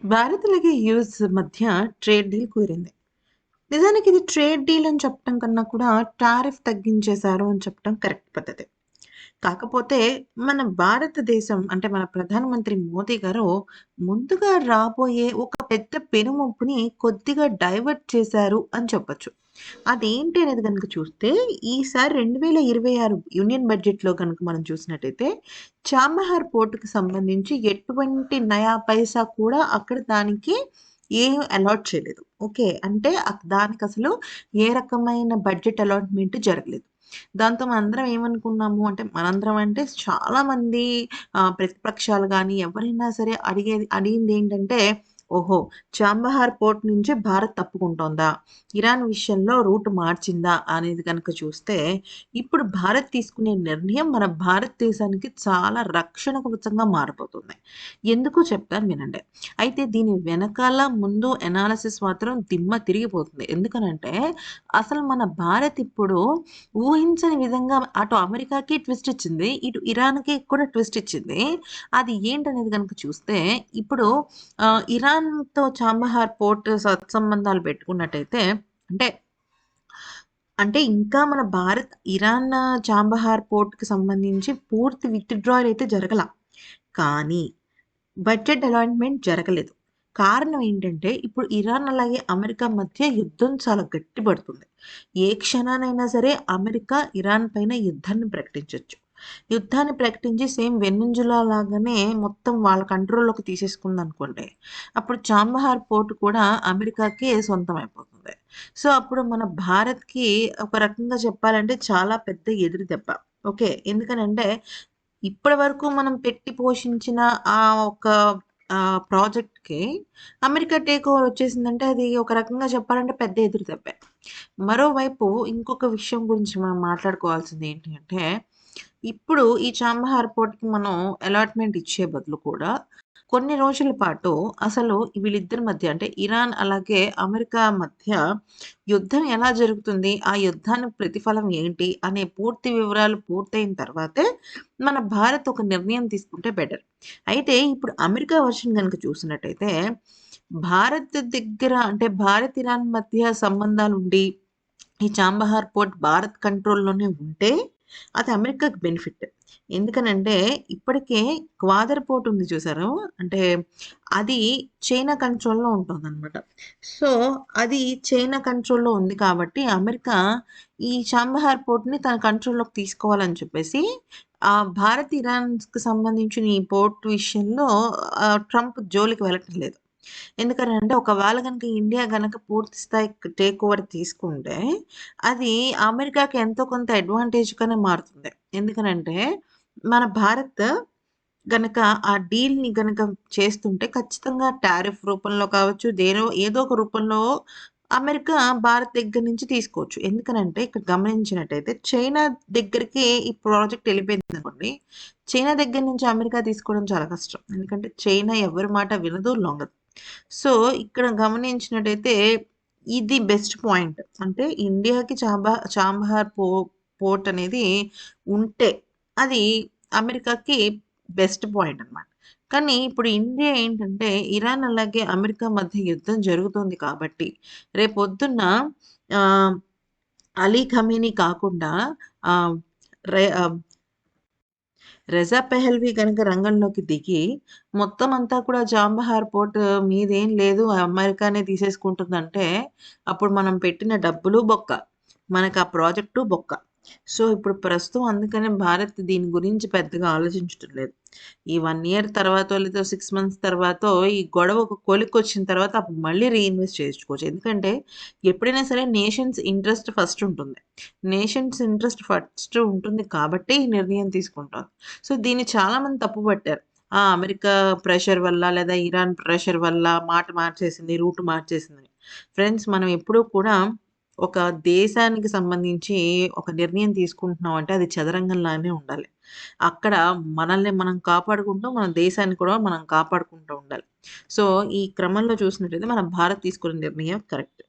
భారత్ అలాగే యూఎస్ మధ్య trade deal కుదిరింది. నిజానికి ఇది ట్రేడ్ డీల్ అని చెప్పటం కన్నా కూడా టారిఫ్ తగ్గించేశారు అని చెప్పటం కరెక్ట్ పద్ధతి. కాకపోతే మన భారతదేశం అంటే మన ప్రధానమంత్రి మోదీ గారు ముందుగా రాబోయే ఒక పెద్ద పెనుముప్పుని కొద్దిగా డైవర్ట్ చేశారు అని చెప్పొచ్చు. అదేంటి అనేది గనుక చూస్తే ఈసారి 2026 యూనియన్ బడ్జెట్‌లో గనుక మనం చూసినట్టయితే చాబహార్ పోర్ట్‌కి సంబంధించి ఎటువంటి నయా పైసా కూడా అక్కడ దానికి ఏం అలాట్ చేయలేదు. ఓకే. అంటే దానికసలు ఏ రకమైన బడ్జెట్ అలాట్‌మెంట్ జరగలేదు. దాంతో మనందరం ఏమనుకున్నాము అంటే, మనందరం అంటే చాలామంది ప్రతిపక్షాలు గాని, ఎవరైనా సరే అడిగిందేంటంటే, ఓహో! చాబహార్ పోర్ట్ నుంచి భారత్ తప్పుకుంటోందా? ఇరాన్ విషయంలో రూట్ మార్చిందా? అనేది గనక చూస్తే, ఇప్పుడు భారత్ తీసుకునే నిర్ణయం మన భారతదేశానికి చాలా రక్షణ కవచంగా మారబోతుంది. ఎందుకో చెప్తాను వినండి. అయితే దీని వెనకాల, ముందు ఎనాలిసిస్ మాత్రం దిమ్మ తిరిగిపోతుంది. ఎందుకనంటే, అసలు మన భారత్ ఇప్పుడు ఊహించని విధంగా అటు అమెరికాకి ట్విస్ట్ ఇచ్చింది. ఇటు ఇరాన్‌కి కూడా ట్విస్ట్ ఇచ్చింది. అది ఏంటనేది గనుక చూస్తే, ఇప్పుడు ఇరాన్‌తో చాబహార్ పోర్ట్ సత్సంబంధాలు పెట్టుకున్నట్టయితే అంటే, ఇంకా మన భారత్ ఇరాన్ చాబహార్ పోర్ట్‌కి సంబంధించి పూర్తి విత్‌డ్రాయల్ అయితే జరగల. కానీ బడ్జెట్ అలాట్‌మెంట్ జరగలేదు. కారణం ఏంటంటే, ఇప్పుడు ఇరాన్ అలాగే అమెరికా మధ్య యుద్ధం చాలా గట్టి పడుతుంది. ఏ క్షణానైనా సరే అమెరికా ఇరాన్ పైన యుద్ధాన్ని ప్రకటించొచ్చు. యుద్ధాన్ని ప్రకటించి సేమ్ వెనిజులా లాగానే మొత్తం వాళ్ళ కంట్రోల్‌లోకి తీసేసుకుందనుకోండి. అప్పుడు చాబహార్ పోర్ట్ కూడా అమెరికాకే సొంతమైపోతుంది. సో, అప్పుడు మన భారత్‌కి ఒక రకంగా చెప్పాలంటే చాలా పెద్ద ఎదురు దెబ్బ. ఓకే. ఎందుకనంటే ఇప్పటి వరకు మనం పెట్టి పోషించిన ఆ ఒక ప్రాజెక్ట్‌కి అమెరికా టేక్ ఓవర్ వచ్చేసిందంటే అది ఒక రకంగా చెప్పాలంటే పెద్ద ఎదురు దెబ్బే. మరోవైపు ఇంకొక విషయం గురించి మనం మాట్లాడుకోవాల్సింది ఏంటి అంటే, ఇప్పుడు ఈ చాబహార్ పోర్ట్‌కి మనం అలాట్‌మెంట్ ఇచ్చే బదులు కూడా కొన్ని రోజుల పాటు అసలు వీళ్ళిద్దరి మధ్య అంటే ఇరాన్ అలాగే అమెరికా మధ్య యుద్ధం ఎలా జరుగుతుంది? ఆ యుద్ధానికి ప్రతిఫలం ఏంటి? అనే పూర్తి వివరాలు పూర్తయిన తర్వాతే మన భారత్ ఒక నిర్ణయం తీసుకుంటే బెటర్. అయితే ఇప్పుడు అమెరికా వర్షన్ గనుక చూసినట్టయితే భారత్ దగ్గర అంటే భారత్, ఇరాన్ మధ్య సంబంధాలుండి ఈ చాబహార్ పోర్ట్ భారత్ కంట్రోల్‌లోనే ఉంటే అది అమెరికాకి బెనిఫిట్. ఎందుకనంటే ఇప్పటికే గ్వాదర్ పోర్ట్ ఉంది చూసారా? అంటే అది చైనా కంట్రోల్‌లో ఉంటుందనమాట. సో, అది చైనా కంట్రోల్‌లో ఉంది కాబట్టి అమెరికా ఈ చాబహార్ పోర్ట్‌ని తన కంట్రోల్‌లోకి తీసుకోవాలని చెప్పేసి భారత్, ఇరాన్స్‌కి సంబంధించిన ఈ పోర్ట్ విషయంలో ట్రంప్ జోలికి వెళ్ళటం లేదు. ఎందుకనంటే ఒకవేళ గనక ఇండియా గనక పూర్తి స్థాయి టేక్ ఓవర్ తీసుకుంటే, అది అమెరికాకి ఎంతో కొంత అడ్వాంటేజ్‌గానే మారుతుంది. ఎందుకనంటే, మన భారత్ గనక ఆ డీల్‌ని గనక చేస్తుంటే ఖచ్చితంగా టారిఫ్ రూపంలో కావచ్చు, ఏదో ఒక రూపంలో అమెరికా భారత్ దగ్గర నుంచి తీసుకోవచ్చు. ఎందుకనంటే ఇక్కడ గమనించినట్టయితే చైనా దగ్గరికి ఈ ప్రాజెక్ట్ ఎళ్ళిపోయిందనుకోండి, చైనా దగ్గర నుంచి అమెరికా తీసుకోవడం చాలా కష్టం. ఎందుకంటే చైనా ఎవరి మాట వినదు, లొంగదు. సో, ఇక్కడ గమనించినట్టయితే ఇది బెస్ట్ పాయింట్. అంటే ఇండియాకి చాబహార్ పోర్ట్ అనేది ఉంటే అది అమెరికాకి బెస్ట్ పాయింట్ అనమాట. కానీ ఇప్పుడు ఇండియా ఏంటంటే ఇరాన్ అలాగే అమెరికా మధ్య యుద్ధం జరుగుతుంది కాబట్టి రేపొద్దున్న ఆహ్, అలీ ఖమేని కాకుండా ఆహ్, రె ఆహ్, రెజా పెహల్వి గనక రంగంలోకి దిగి, మొత్తం అంతా కూడా చాబహార్ పోర్ట్ మీదేం లేదు అమెరికానే తీసేసుకుంటుందంటే, అప్పుడు మనం పెట్టిన డబ్బులు బొక్క. మనకు ఆ ప్రాజెక్టు బొక్క. సో, ఇప్పుడు ప్రస్తుతం అందుకనే భారత్ దీని గురించి పెద్దగా ఆలోచించటం లేదు. ఈ 1 ఇయర్ తర్వాతో లేదా 6 మంత్స్ తర్వాతో ఈ గొడవ ఒక కొలిక్కొచ్చిన తర్వాత అప్పుడు మళ్ళీ రీఇన్వెస్ట్ చేసుకోవచ్చు. ఎందుకంటే ఎప్పుడైనా సరే నేషన్స్ ఇంట్రెస్ట్ ఫస్ట్ ఉంటుంది. నేషన్స్ ఇంట్రెస్ట్ ఫస్ట్ ఉంటుంది కాబట్టే ఈ నిర్ణయం తీసుకుంటోంది. సో, దీన్ని చాలామంది తప్పుపట్టారు. అమెరికా ప్రెషర్ వల్ల లేదా ఇరాన్ ప్రెషర్ వల్ల మాట మార్చేసింది, రూట్ మార్చేసిందని. ఫ్రెండ్స్ మనం ఎప్పుడూ కూడా ఒక దేశానికి సంబంధించి ఒక నిర్ణయం తీసుకుంటున్నాం అంటే అది చదరంగంలానే ఉండాలి. అక్కడ మనల్ని మనం కాపాడుకుంటూ, మన దేశాన్ని కూడా మనం కాపాడుకుంటూ ఉండాలి. సో, ఈ క్రమంలో చూసినట్టయితే మన భారత్ తీసుకున్న నిర్ణయం కరెక్ట్.